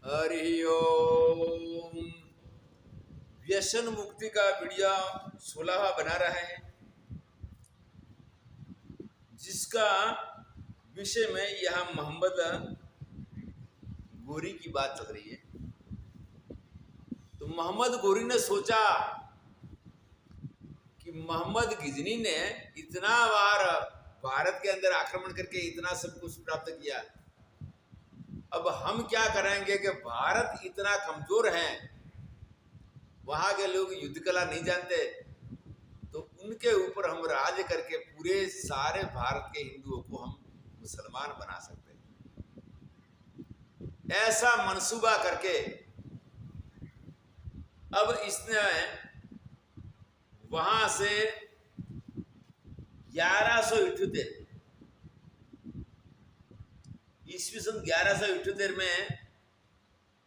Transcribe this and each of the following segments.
हरि ओम। व्यसन मुक्ति का वीडियो 16वां बना रहे हैं, जिसका विषय में यहाँ मोहम्मद गोरी की बात चल रही है। तो मोहम्मद गोरी ने सोचा कि मोहम्मद गिजनी ने इतना बार भारत के अंदर आक्रमण करके इतना सब कुछ प्राप्त किया, अब हम क्या करेंगे कि भारत इतना कमजोर है, वहां के लोग युद्ध कला नहीं जानते, तो उनके ऊपर हम राज करके पूरे सारे भारत के हिंदुओं को हम मुसलमान बना सकते हैं। ऐसा मंसूबा करके अब इसने वहां से 1178 ईस्वी सन 1178 में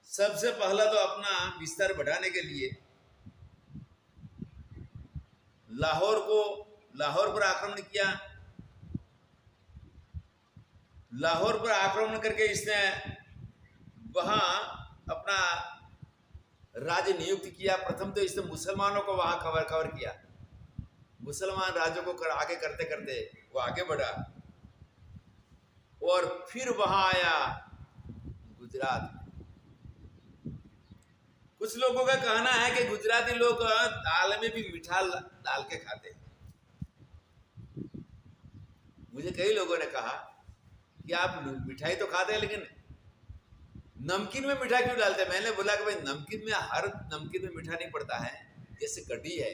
सबसे पहला तो अपना विस्तार बढ़ाने के लिए लाहौर पर आक्रमण किया। लाहौर पर आक्रमण करके इसने वहां अपना राज्य नियुक्त किया। प्रथम तो इसने मुसलमानों को वहां कवर किया। मुसलमान राज्यों को आगे करते करते वो आगे बढ़ा और फिर वहां आया गुजरात। कुछ लोगों का कहना है कि गुजराती लोग दाल में भी मीठा डाल के खाते हैं। मुझे कई लोगों ने कहा कि आप मिठाई तो खाते हैं, लेकिन नमकीन में मीठा क्यों डालते हैं? मैंने बोला कि भाई नमकीन में हर नमकीन में मीठा नहीं पड़ता है। जैसे कढ़ी है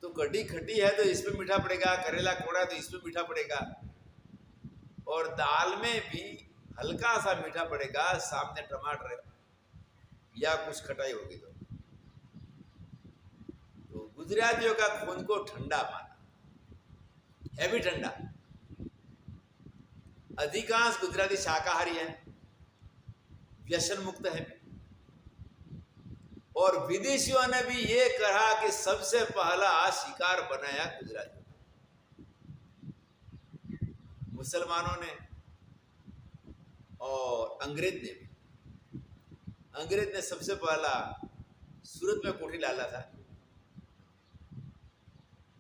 तो कढ़ी खट्टी है तो इसमें मीठा पड़ेगा, करेला कोड़ा तो इसमें मीठा पड़ेगा, और दाल में भी हल्का सा मीठा पड़ेगा, सामने टमाटर या कुछ खटाई होगी तो गुजरातियों का खून को ठंडा माना है, भी ठंडा। अधिकांश गुजराती शाकाहारी है, व्यसन मुक्त है, और विदेशियों ने भी ये कहा कि सबसे पहला शिकार बनाया गुजरातियों, मुसलमानों ने और अंग्रेज ने भी। अंग्रेज ने सबसे पहला सूरत में कोठी डाला था,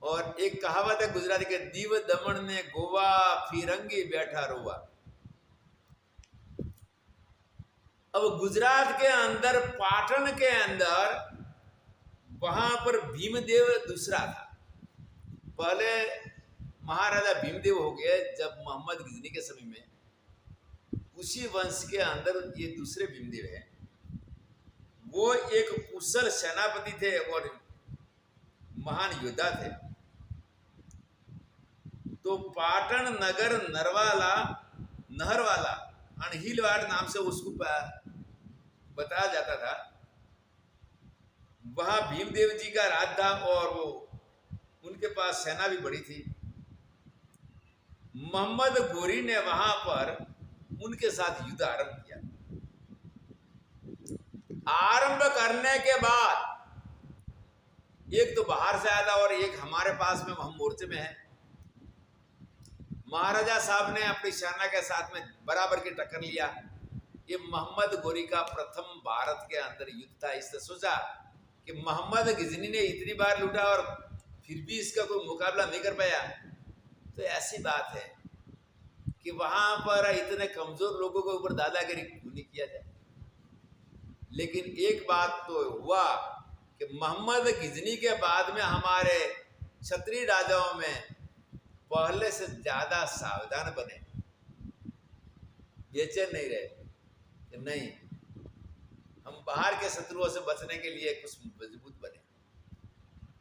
और एक कहावत है गुजराती के, दीव दमन ने गोवा फिरंगी बैठा रोवा। अब गुजरात के अंदर पाटन के अंदर वहां पर भीमदेव दूसरा था। पहले महाराजा भीमदेव हो गए जब मोहम्मद गिजनी के समय में, उसी वंश के अंदर ये दूसरे भीमदेव है। वो एक कुशल सेनापति थे और महान योद्धा थे। तो पाटन नगर नहरवाला अनहिलवाड़ नाम से उसको बताया जाता था। वहां भीमदेव जी का राज था और वो उनके पास सेना भी बड़ी थी। मोहम्मद गोरी ने वहां पर उनके साथ युद्ध आरंभ किया। आरंभ करने के बाद एक तो बाहर से आया था और एक हमारे पास में, हम मोर्चे में हैं। महाराजा साहब ने अपनी सेना के साथ में बराबर की टक्कर लिया। ये मोहम्मद गोरी का प्रथम भारत के अंदर युद्ध था। इसने सोचा कि मोहम्मद गिजनी ने इतनी बार लूटा और फिर भी इसका कोई मुकाबला नहीं कर पाया, तो ऐसी बात है कि वहां पर इतने कमजोर लोगों के ऊपर दादागिरी क्यों नहीं किया जाए। लेकिन एक बात तो हुआ कि मोहम्मद गिजनी के बाद में हमारे क्षत्रिय राजाओं में पहले से ज्यादा सावधान बने, बेचैन नहीं रहे कि नहीं, हम बाहर के शत्रुओं से बचने के लिए कुछ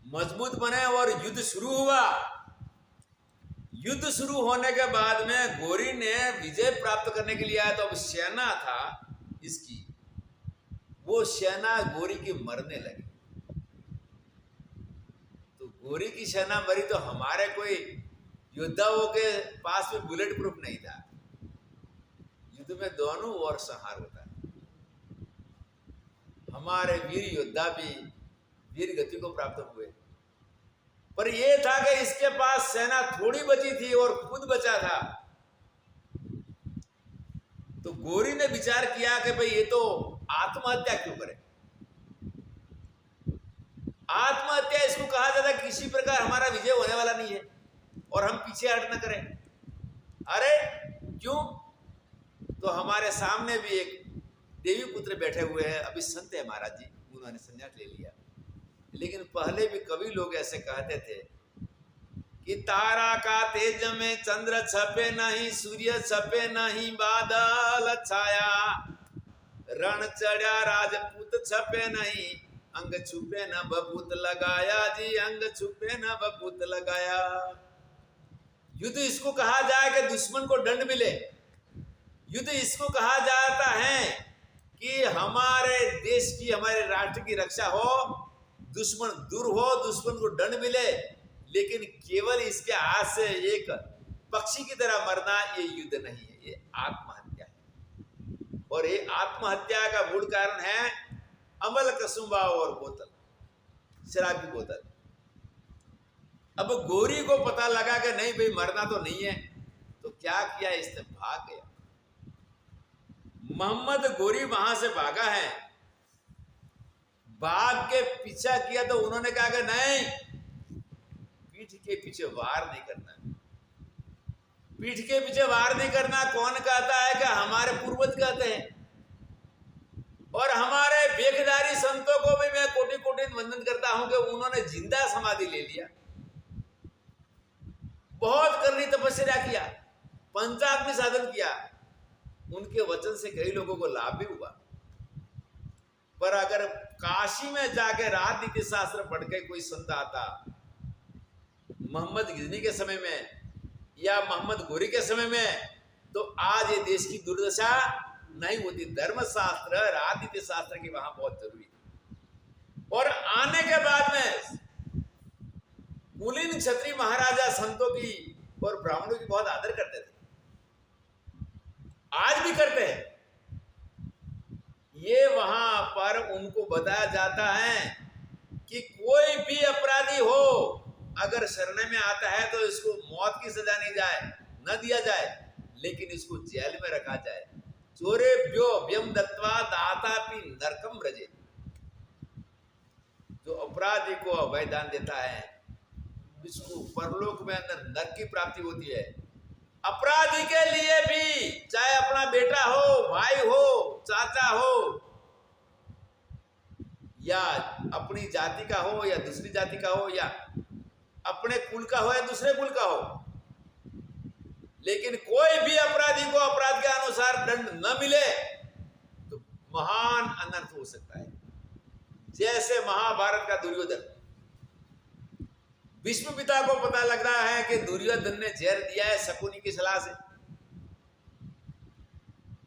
मजबूत बने और युद्ध शुरू हुआ। युद्ध शुरू होने के बाद में गोरी ने विजय प्राप्त करने के लिए आया, तो अब सेना था इसकी, वो सेना गोरी की मरने लगी। तो गोरी की सेना मरी तो हमारे कोई योद्धाओं के पास में बुलेट प्रूफ नहीं था। युद्ध में दोनों ओर संहार होता है। हमारे वीर योद्धा भी वीर गति को प्राप्त हुए, पर यह था कि इसके पास सेना थोड़ी बची थी और खुद बचा था। तो गोरी ने विचार किया कि भाई ये तो आत्महत्या क्यों करे। आत्महत्या इसको कहा जाता है किसी प्रकार हमारा विजय होने वाला नहीं है और हम पीछे हट न करें। अरे क्यों? तो हमारे सामने भी एक देवी पुत्र बैठे हुए हैं, अभी संत है महाराज जी, उन्होंने संन्यास ले लिया। लेकिन पहले भी कवि लोग ऐसे कहते थे कि तारा का तेज में चंद्र छपे नहीं, सूर्य छपे नहीं, बादल छाया, रण चढ़ा राजपूत छपे नहीं, अंग छुपे न बबूत लगाया जी, अंग छुपे न बबूत लगाया। युद्ध इसको कहा जाए कि दुश्मन को दंड मिले। युद्ध इसको कहा जाता है कि हमारे देश की, हमारे राष्ट्र की रक्षा हो, दुश्मन दूर हो, दुश्मन को दंड मिले। लेकिन केवल इसके हाथ से एक पक्षी की तरह मरना ये युद्ध नहीं है, ये आत्महत्या है। और ये आत्महत्या का मूल कारण है अमल कसुंबा और बोतल, शराब की बोतल। अब गोरी को पता लगा कि नहीं भाई मरना तो नहीं है, तो क्या किया, इसने भाग गया। मोहम्मद गोरी वहां से भागा है, भाग के पीछा किया तो उन्होंने कहा कि नहीं, पीठ के पीछे वार नहीं करना, पीठ के पीछे वार नहीं करना। कौन कहता है कि हमारे पूर्वज कहते हैं, और हमारे बेखदारी संतों को भी मैं कोटि कोटि वंदन करता हूं कि उन्होंने जिंदा समाधि ले लिया, बहुत करनी तपस्या किया, पंचाग्नि साधन किया। उनके वचन से कई लोगों को लाभ भी हुआ। पर अगर काशी में जाके राजनीति शास्त्र पढ़ के कोई संत आता मोहम्मद गिजनी के समय में या मोहम्मद गोरी के समय में, तो आज ये देश की दुर्दशा नहीं होती। धर्मशास्त्र, राजनीति शास्त्र की वहां बहुत जरूरी है। और आने के बाद में कुलीन क्षत्रिय महाराजा संतों की और ब्राह्मणों की बहुत आदर करते थे, आज भी करते हैं। ये वहां पर उनको बताया जाता है कि कोई भी अपराधी हो, अगर शरण में आता है तो इसको मौत की सजा नहीं जाए, न दिया जाए, लेकिन इसको जेल में रखा जाए। चोरेभ्यो व्यम दत्वा दातापि नरकम व्रजे। जो अपराधी को अभय दान देता है, इसको परलोक में अंदर नरक की प्राप्ति होती है। अपराधी के लिए भी, चाहे अपना बेटा हो, भाई हो, चाचा हो, या अपनी जाति का हो या दूसरी जाति का हो, या अपने कुल का हो या दूसरे कुल का हो, लेकिन कोई भी अपराधी को अपराध के अनुसार दंड न मिले तो महान अनर्थ हो सकता है। जैसे महाभारत का दुर्योधन, भीष्म पिता को पता लग रहा है कि दुर्योधन ने जहर दिया है शकुनी की सलाह से।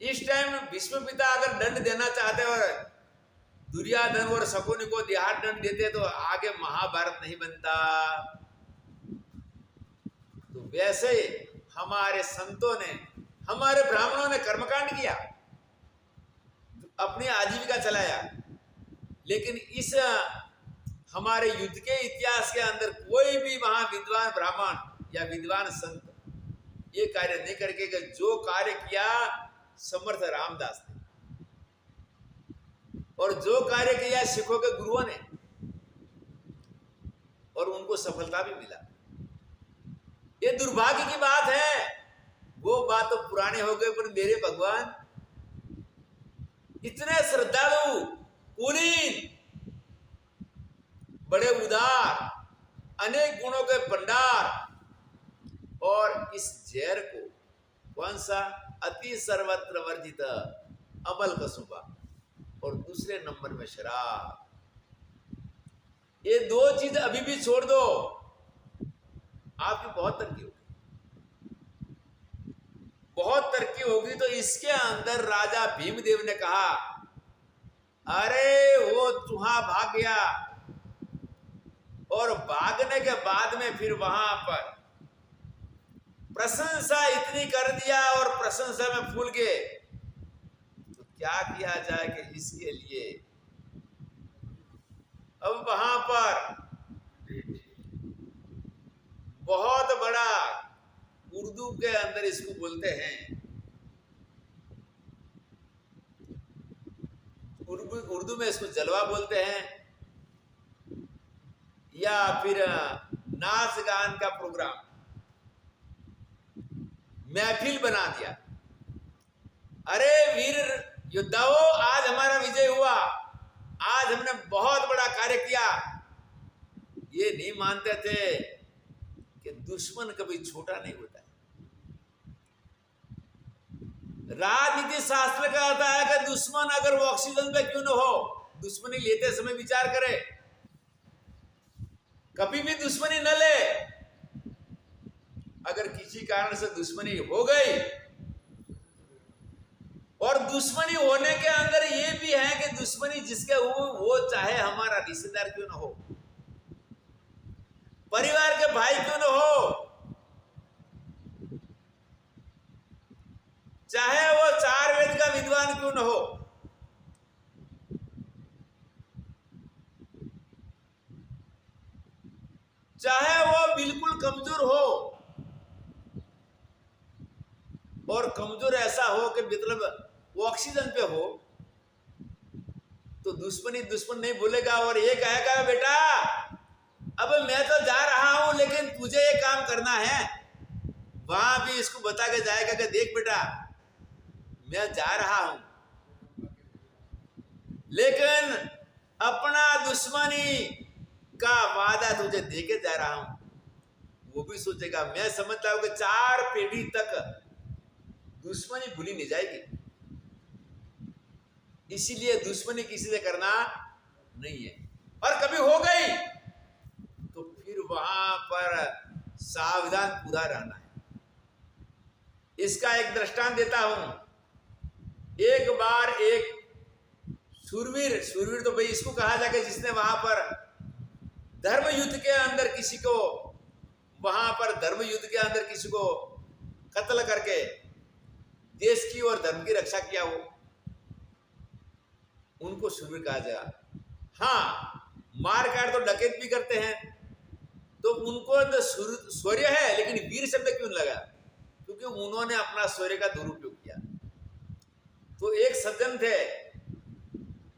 इस टाइम भीष्म पिता अगर दंड देना चाहते और दुर्योधन और शकुनी को देहात दंड देते तो आगे महाभारत नहीं बनता। तो वैसे हमारे संतों ने, हमारे ब्राह्मणों ने कर्मकांड किया, अपनी आजीविका चलाया, लेकिन इस हमारे युद्ध के इतिहास के अंदर कोई भी वहां विद्वान ब्राह्मण या विद्वान संत ये कार्य नहीं करके, जो कार्य किया समर्थ रामदास ने, और जो कार्य किया सिखों के गुरुओं ने, और उनको सफलता भी मिला। ये दुर्भाग्य की बात है, वो बात तो पुराने हो गए, पर मेरे भगवान इतने श्रद्धालु, कुलीन, बड़े उदार, अनेक गुणों के भंडार, और इस जहर को कौन सा, अति सर्वत्र वर्जित अमल कसुबा, और दूसरे नंबर में शराब। ये दो चीज अभी भी छोड़ दो, आपकी बहुत तरक्की होगी, बहुत तरक्की होगी। तो इसके अंदर राजा भीमदेव ने कहा, अरे वो चूहा भाग गया, और भागने के बाद में फिर वहां पर प्रशंसा इतनी कर दिया और प्रशंसा में फूल गए, तो क्या किया जाए कि इसके लिए अब वहां पर बहुत बड़ा, उर्दू के अंदर इसको बोलते हैं उर्दू में इसको जलवा बोलते हैं, या फिर नाच गान का प्रोग्राम, महफिल बना दिया। अरे वीर योद्धाओं, आज हमारा विजय हुआ, आज हमने बहुत बड़ा कार्य किया। ये नहीं मानते थे कि दुश्मन कभी छोटा नहीं होता है। राजनीति शास्त्र का आता है कि दुश्मन अगर वो ऑक्सीजन पे क्यों न हो, दुश्मनी लेते समय विचार करे, कभी भी दुश्मनी न ले। अगर किसी कारण से दुश्मनी हो गई, और दुश्मनी होने के अंदर ये भी है कि दुश्मनी जिसके हो वो चाहे हमारा रिश्तेदार क्यों न हो, परिवार के भाई क्यों न हो, चाहे वो 4 वेद का विद्वान क्यों न हो, चाहे वो बिल्कुल कमजोर हो, और कमजोर ऐसा हो कि मतलब वो ऑक्सीजन पे हो, तो दुश्मनी दुश्मन नहीं भूलेगा और ये कहेगा बेटा अब मैं तो जा रहा हूं, लेकिन तुझे ये काम करना है। वहां भी इसको बता के जाएगा कि देख बेटा मैं जा रहा हूं, लेकिन अपना दुश्मनी का वादा तुझे देके जा रहा हूं। वो भी सोचेगा, मैं समझता हूं कि 4 पीढ़ी तक दुश्मनी भूली नहीं जाएगी, इसीलिए दुश्मनी किसी से करना नहीं है। और कभी हो गई तो फिर वहां पर सावधान पूरा रहना है। इसका एक दृष्टांत देता हूं। एक बार एक शूरवीर तो भाई इसको कहा जाए जिसने वहां पर धर्म युद्ध के अंदर किसी को, वहां पर धर्म युद्ध के अंदर किसी को कत्ल करके देश की और धर्म की रक्षा किया, हो उनको शूरवीर कहा जाएगा। हाँ, मार काट तो डकैत भी करते हैं, तो उनको तो शौर्य है, लेकिन वीर शब्द क्यों लगा? क्योंकि उन्होंने अपना शौर्य का दुरुपयोग किया। तो एक सज्जन थे,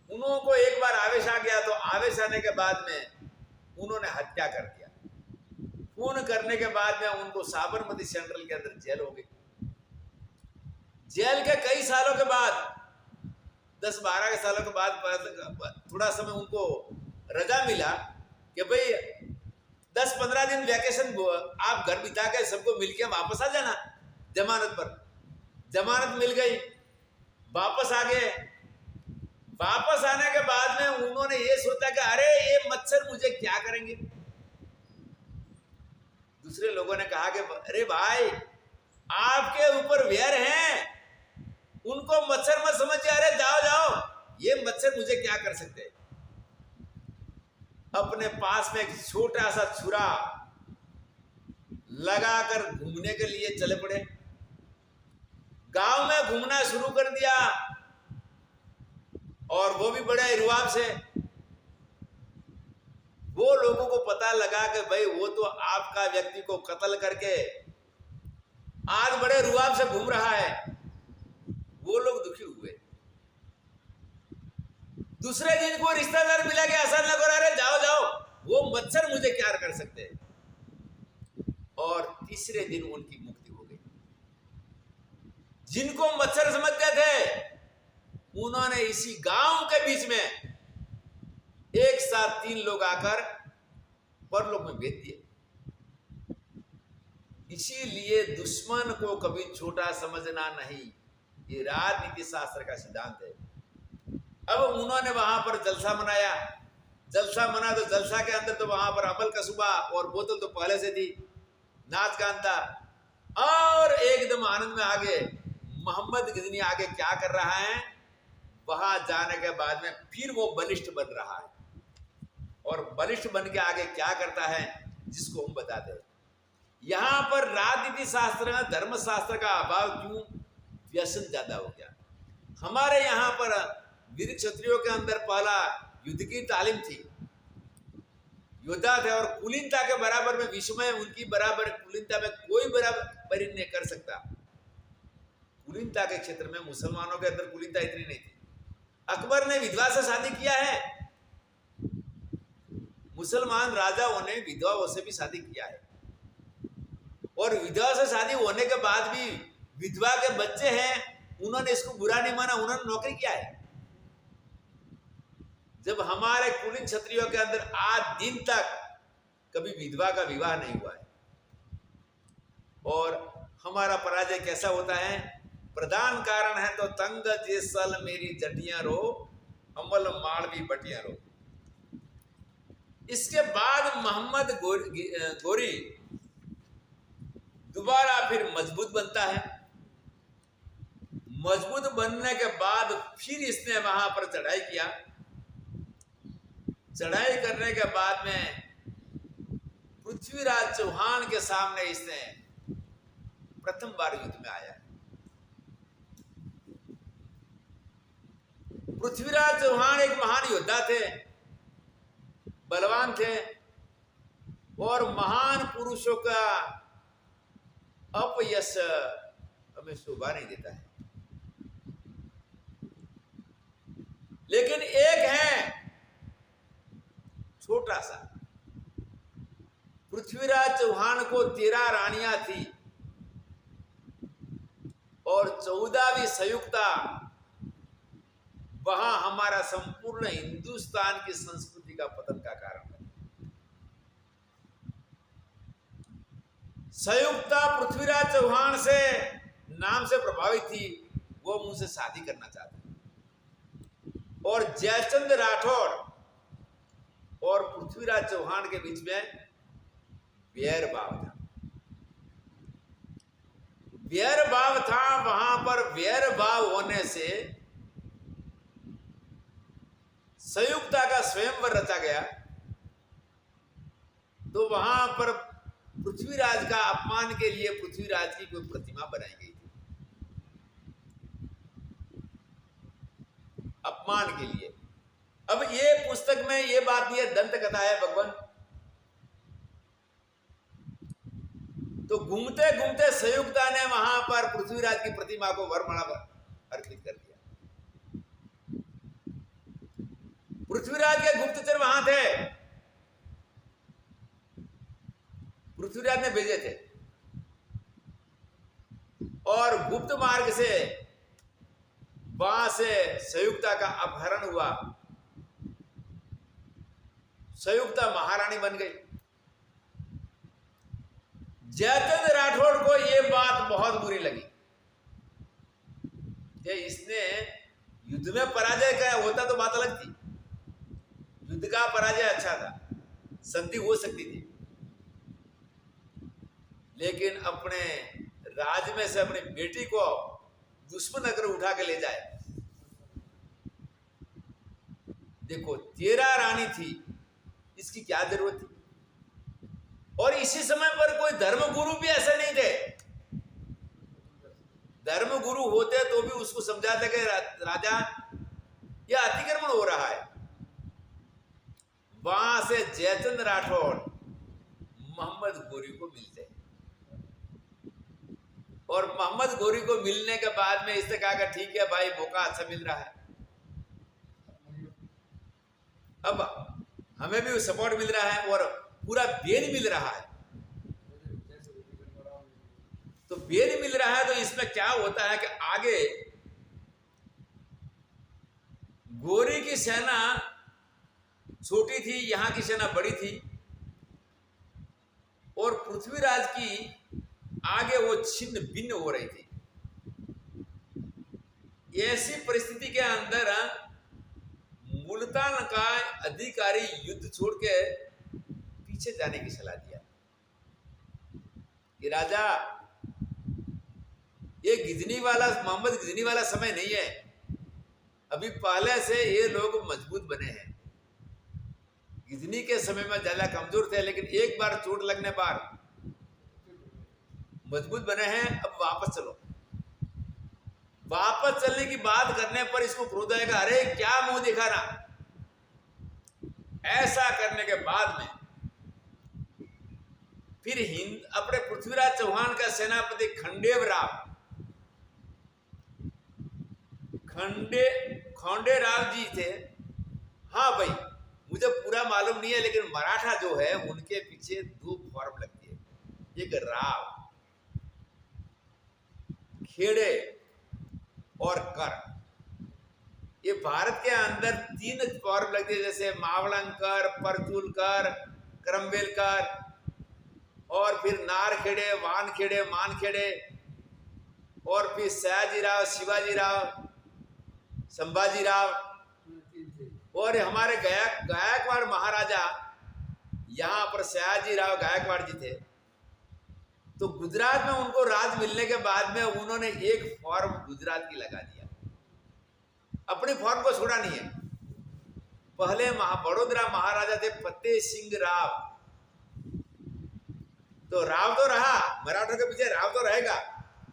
उन्होंने को एक बार आवेश आ गया, तो आवेश आने के बाद में उन्होंने हत्या कर दिया। खून करने के बाद में उनको साबरमती सेंट्रल के अंदर जेल हो गई। जेल के कई सालों के बाद, 10-12 के सालों के बाद थोड़ा समय उनको रजा मिला कि भाई 10-15 दिन वैकेशन आप घर बिता के सबको मिलके वापस आ जाना जमानत पर। जमानत मिल गई, वापस आ गए। वापस आने के बाद में उन्होंने ये सोचा कि अरे ये मच्छर मुझे क्या करेंगे। दूसरे लोगों ने कहा कि अरे भाई आपके ऊपर वैर हैं, उनको मच्छर मत समझिए, अरे जाओ जाओ, ये मच्छर मुझे क्या कर सकते। अपने पास में एक छोटा सा छुरा लगाकर घूमने के लिए चले पड़े। गांव में घूमना शुरू कर दिया, और वो भी बड़े रुआब से। वो लोगों को पता लगा कि भाई वो तो आपका व्यक्ति को कत्ल करके आज बड़े रुआब से घूम रहा है। वो लोग दुखी हुए। दूसरे दिन को रिश्तेदार मिला के आसान न करो, अरे जाओ जाओ, वो मच्छर मुझे क्या कर सकते। और तीसरे दिन उनकी मुक्ति हो गई। जिनको मच्छर समझते थे, उन्होंने इसी गांव के बीच में एक साथ 3 लोग आकर परलोक में भेज दिए। इसीलिए दुश्मन को कभी छोटा समझना नहीं, ये राजनीति शास्त्र का सिद्धांत है। अब उन्होंने वहां पर जलसा मनाया। जलसा मना तो जलसा के अंदर तो वहां पर अमल कसूबा और बोतल तो पहले से थी, नाच गान था, और एकदम आनंद में आगे मोहम्मद गजनी आगे क्या कर रहा है, वहां जाने के बाद में फिर वो बलिष्ठ बन रहा है। और बलिष्ठ बन के आगे क्या करता है, जिसको हम बताते हैं। यहां पर राजनीति शास्त्र धर्म शास्त्र का अभाव क्यों, व्यसन ज्यादा हो गया। हमारे यहाँ पर वीर क्षत्रियों के अंदर पहला युद्ध की तालीम थी, योद्धा थे, और कुलीनता के बराबर में विश्व में उनकी बराबर कुलीनता में कोई बराबरी नहीं कर सकता। कुलीनता के क्षेत्र में मुसलमानों के अंदर कुलीनता इतनी नहीं थी। अकबर ने विधवा से शादी किया है, मुसलमान राजाओं ने विधवाओं से भी शादी किया है, और विधवा से शादी होने के बाद भी विधवा के बच्चे हैं, उन्होंने इसको बुरा नहीं माना, उन्होंने नौकरी किया है। जब हमारे कुलीन क्षत्रियों के अंदर आज दिन तक कभी विधवा का विवाह नहीं हुआ है, और हमारा पराजय कैसा होता है? प्रधान कारण है तो तंग जेसल मेरी जटियां रो, अमल मालवी बटियां रो। इसके बाद मोहम्मद गोरी दोबारा फिर मजबूत बनता है। मजबूत बनने के बाद फिर इसने वहां पर चढ़ाई किया। चढ़ाई करने के बाद में पृथ्वीराज चौहान के सामने इसने प्रथम बार युद्ध में आया। पृथ्वीराज चौहान एक महान योद्धा थे, बलवान थे, और महान पुरुषों का अपयश हमें शोभा नहीं देता है। लेकिन एक है छोटा सा, पृथ्वीराज चौहान को 13 रानियां थी और 14वीं संयुक्ता वहां हमारा संपूर्ण हिंदुस्तान की संस्कृति का पतन का कारण है। संयुक्ता पृथ्वीराज चौहान से नाम से प्रभावित थी, वो मुझसे शादी करना चाहती, और जयचंद राठौड़ और पृथ्वीराज चौहान के बीच में बैर भाव था। बैर भाव था, वहां पर बैर भाव होने से संयुक्ता का स्वयंवर रचा गया, तो वहां पर पृथ्वीराज का अपमान के लिए पृथ्वीराज की कोई प्रतिमा बनाई गई थी, अपमान के लिए। अब ये पुस्तक में ये बात नहीं है, दंत कथा है भगवान। तो घूमते घूमते संयुक्ता ने वहां पर पृथ्वीराज की प्रतिमा को वरमाला अर्पित कर दिया। पृथ्वीराज के गुप्तचर वहां थे, पृथ्वीराज ने भेजे थे, और गुप्त मार्ग से वहां से संयुक्ता का अपहरण हुआ। संयुक्ता महारानी बन गई। जयचंद राठौड़ को यह बात बहुत बुरी लगी कि इसने युद्ध में पराजय का होता तो बात अलग थी, युद्ध का पराजय अच्छा था, संधि हो सकती थी, लेकिन अपने राज में से अपनी बेटी को दुश्मन अगर उठा के ले जाए। देखो 13 रानी थी, इसकी क्या जरूरत थी? और इसी समय पर कोई धर्मगुरु भी ऐसे नहीं थे। धर्मगुरु होते तो भी उसको समझाते कि राजा यह अतिक्रमण हो रहा है। वहां से जयचंद राठौड़ मोहम्मद गोरी को मिलते, और मोहम्मद गोरी को मिलने के बाद में इसने कहा कि ठीक है भाई, मौका अच्छा मिल रहा है, अब हमें भी सपोर्ट मिल रहा है और पूरा बेन मिल रहा है। तो बेन मिल रहा है तो इसमें क्या होता है कि आगे गोरी की सेना छोटी थी, यहां की सेना बड़ी थी, और पृथ्वीराज की आगे वो छिन्न भिन्न हो रही थी। ऐसी परिस्थिति के अंदर मुल्तान का अधिकारी युद्ध छोड़ के पीछे जाने की सलाह दिया कि राजा, ये गिजनी वाला, मोहम्मद गिजनी वाला समय नहीं है, अभी पहले से ये लोग मजबूत बने हैं। गिजनी के समय में ज्यादा कमजोर थे, लेकिन एक बार चोट लगने पर मजबूत बने हैं, अब वापस चलो। वापस चलने की बात करने पर इसको क्रोध आएगा, अरे क्या मुंह दिखाना। ऐसा करने के बाद में फिर अपने पृथ्वीराज चौहान का सेनापति खंडे राव जी थे। हाँ भाई, मुझे पूरा मालूम नहीं है, लेकिन मराठा जो है उनके पीछे दो फॉर्म लगती है, एक राव, खेड़े और कर। ये भारत के अंदर तीन फॉर्म लगते हैं, जैसे मावलंकर, परचूलकर, करम्बेलकर, और फिर नारखेड़े, वानखेड़े, मानखेड़े, और फिर सयाजीराव, शिवाजीराव, संभाजीराव, और हमारे गायकवाड़ महाराजा, यहाँ पर सयाजीराव गायकवाड़ जी थे। तो गुजरात में उनको राज मिलने के बाद में उन्होंने एक फॉर्म गुजरात की लगा दिया, अपनी फॉर्म को छोड़ा नहीं है। पहले बड़ोदरा महाराजा थे फतेह सिंह राव, तो राव तो रहा, मराठों के पीछे राव तो रहेगा,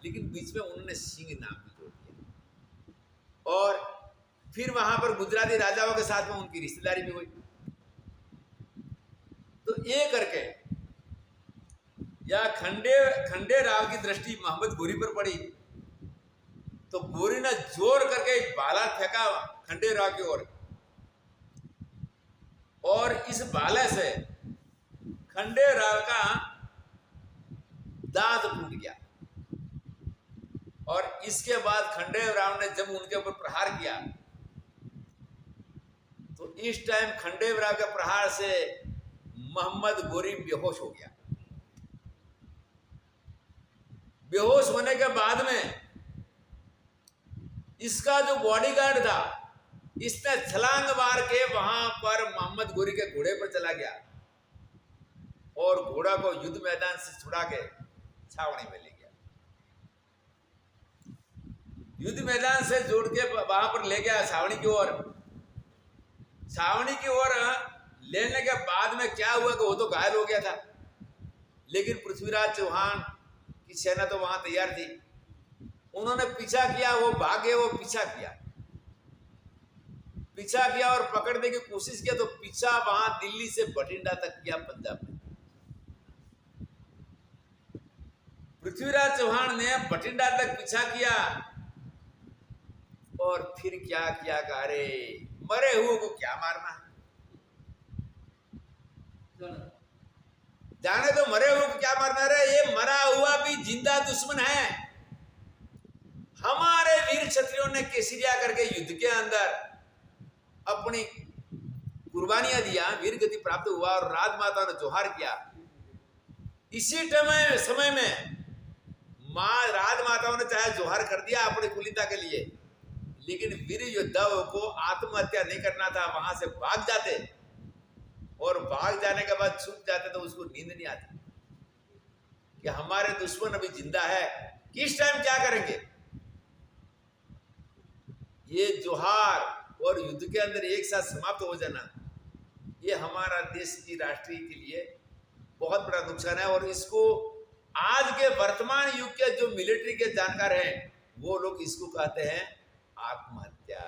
लेकिन बीच में उन्होंने सिंह नाम भी जोड़ दिया। और फिर वहां पर गुजराती राजाओं के साथ में उनकी रिश्तेदारी भी हुई। तो ये करके या खंडे राव की दृष्टि मोहम्मद गोरी पर पड़ी, तो गोरी ने जोर करके एक भाला फेंका खंडे राव की ओर, और इस भाले से खंडे राव का दांत टूट गया। और इसके बाद खंडे राव ने जब उनके ऊपर प्रहार किया, तो इस टाइम खंडे राव के प्रहार से मोहम्मद गोरी बेहोश हो गया। बेहोश होने के बाद में इसका जो बॉडीगार्ड था, इसने छलांग मार के वहां पर मोहम्मद गोरी के घोड़े पर चला गया और घोड़ा को युद्ध मैदान से छुड़ा के छावनी में ले गया। युद्ध मैदान से जोड़ के वहां पर ले गया छावनी की ओर। छावनी की ओर लेने के बाद में क्या हुआ कि वो तो घायल हो गया था, लेकिन पृथ्वीराज चौहान की सेना तो वहां तैयार थी। उन्होंने पीछा किया, वो भागे, वो पीछा किया और पकड़ने की कोशिश किया, तो पीछा वहां दिल्ली से बठिंडा तक किया, पंजाब में। पृथ्वीराज चौहान ने बठिंडा तक पीछा किया और फिर क्या किया, अरे मरे हुए को क्या मारना, जाने तो मरे हुए को क्या मारना रे, ये मरा हुआ भी जिंदा दुश्मन है। हमारे वीर क्षत्रियों ने केसरिया करके युद्ध के अंदर अपनी कुर्बानियां दिया, वीर गति प्राप्त हुआ और राजमाता ने जोहार किया। इसी समय में मां राजमाताओं ने चाहे जोहार कर दिया अपनी कुलीनता के लिए, लेकिन वीर योद्धाओं को आत्महत्या नहीं करना था, वहां से भाग जाते, और भाग जाने के बाद छुप जाते तो उसको नींद नहीं आती कि हमारे दुश्मन अभी जिंदा है, किस टाइम क्या करेंगे। ये जोहार और युद्ध के अंदर एक साथ समाप्त हो जाना, ये हमारा देश की राष्ट्रीय के लिए बहुत बड़ा नुकसान है। और इसको आज के वर्तमान युग के जो मिलिट्री के जानकार हैं, वो लोग इसको कहते हैं आत्महत्या।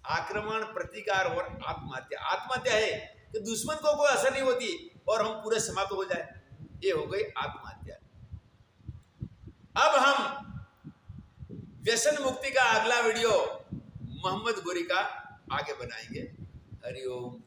आक्रमण, प्रतिकार और आत्महत्या। आत्महत्या है कि दुश्मन को कोई असर नहीं होती और हम पूरे समाप्त हो जाए, ये हो गई आत्महत्या। अब हम व्यसन मुक्ति का अगला वीडियो मोहम्मद गोरी का आगे बनाएंगे। हरिओम।